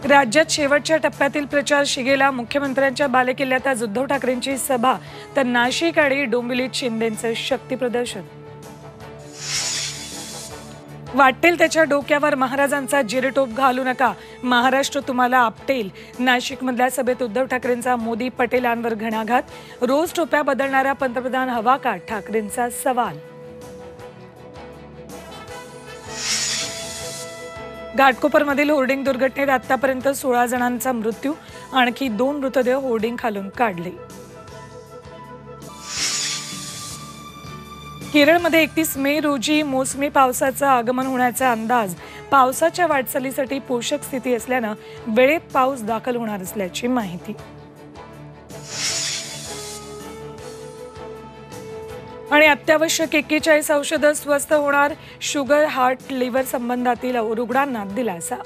राज्यात शेवटच्या टप्प्यातील प्रचार शिगेला. मुख्यमंत्र्यांच्या बालेकिल्ल्यात आज उद्धव ठाकरेंची सभा, तर नाशिक आणि डोंबिवलीत शिंदेंचं शक्ती प्रदर्शन. वाटेल त्याच्या डोक्यावर महाराजांचा जिरटोप घालू नका, महाराष्ट्र तुम्हाला आपटेल. नाशिकमधल्या सभेत उद्धव ठाकरेंचा मोदी पटेलांवर घणाघात. रोज टोप्या बदलणारा पंतप्रधान हवा का, ठाकरेंचा सवाल. घाटकोपरमधील होर्डिंग दुर्घटनेत आतापर्यंत 16 जणांचा मृत्यू, आणखी 2 मृतदेह होर्डिंग खालून काढले. केरळमध्ये 31 मे रोजी मोसमी पावसाचं आगमन होण्याचा अंदाज. पावसाच्या वाटचालीसाठी पोषक स्थिती असल्यानं वेळेत पाऊस दाखल होणार असल्याची माहिती. आणि अत्यावश्यक 41 औषधं स्वस्त होणार. शुगर, हार्ट, लिव्हर संबंधातील रुग्णांना दिलासा.